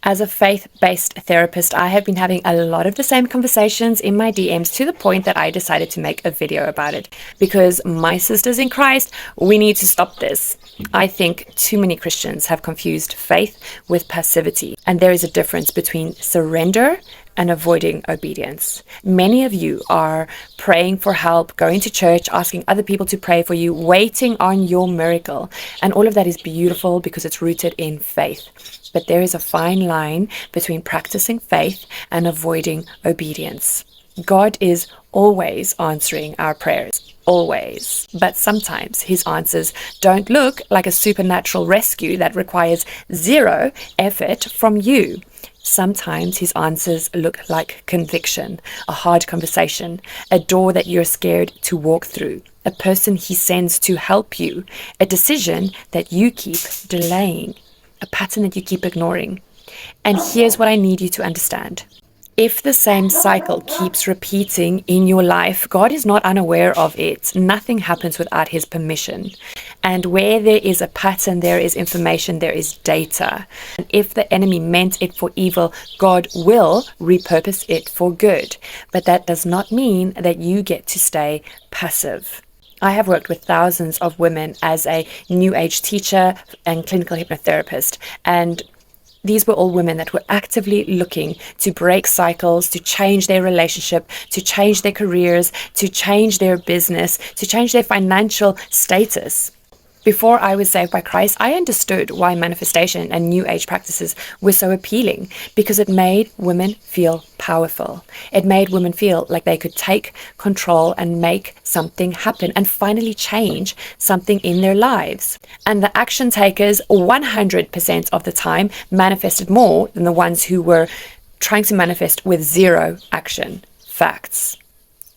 As a faith-based therapist, I have been having a lot of the same conversations in my DMs to the point that I decided to make a video about it. Because my sisters in Christ, we need to stop this. I think too many Christians have confused faith with passivity, and there is a difference between surrender and avoiding obedience. Many of you are praying for help, going to church, asking other people to pray for you, waiting on your miracle. And all of that is beautiful because it's rooted in faith. But there is a fine line between practicing faith and avoiding obedience. God is always answering our prayers, always. But sometimes his answers don't look like a supernatural rescue that requires zero effort from you. Sometimes his answers look like conviction, a hard conversation, a door that you're scared to walk through, a person he sends to help you, a decision that you keep delaying, a pattern that you keep ignoring. And here's what I need you to understand. If the same cycle keeps repeating in your life, God is not unaware of it. Nothing happens without his permission. And where there is a pattern, there is information, there is data. And if the enemy meant it for evil, God will repurpose it for good. But that does not mean that you get to stay passive. I have worked with thousands of women as a New Age teacher and clinical hypnotherapist, and these were all women that were actively looking to break cycles, to change their relationship, to change their careers, to change their business, to change their financial status. Before I was saved by Christ, I understood why manifestation and New Age practices were so appealing, because it made women feel powerful. It made women feel like they could take control and make something happen and finally change something in their lives. And the action takers 100% of the time manifested more than the ones who were trying to manifest with zero action. Facts.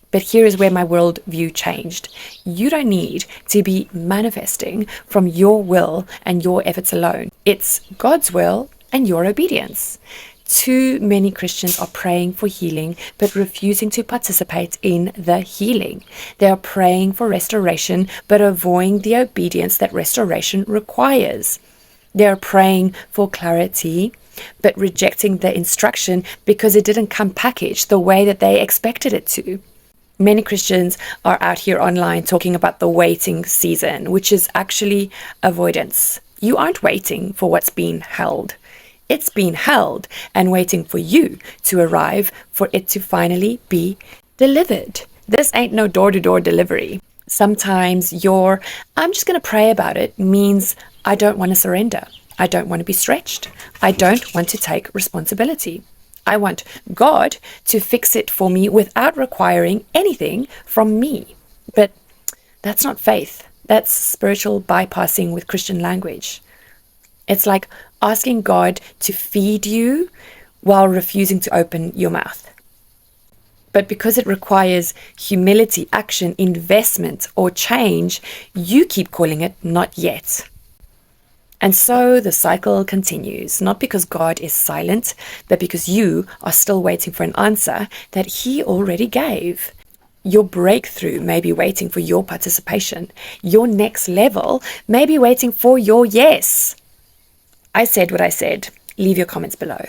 But here is where my worldview changed. You don't need to be manifesting from your will and your efforts alone. It's God's will and your obedience. Too many Christians are praying for healing, but refusing to participate in the healing. They are praying for restoration, but avoiding the obedience that restoration requires. They are praying for clarity, but rejecting the instruction because it didn't come packaged the way that they expected it to. Many Christians are out here online talking about the waiting season, which is actually avoidance. You aren't waiting for what's being held. It's being held and waiting for you to arrive for it to finally be delivered. This ain't no door-to-door delivery. Sometimes I'm just going to pray about it means I don't want to surrender. I don't want to be stretched. I don't want to take responsibility. I want God to fix it for me without requiring anything from me. But that's not faith. That's spiritual bypassing with Christian language. It's like asking God to feed you while refusing to open your mouth. But because it requires humility, action, investment, or change, you keep calling it not yet. And so the cycle continues, not because God is silent, but because you are still waiting for an answer that he already gave. Your breakthrough may be waiting for your participation. Your next level may be waiting for your yes. I said what I said. Leave your comments below.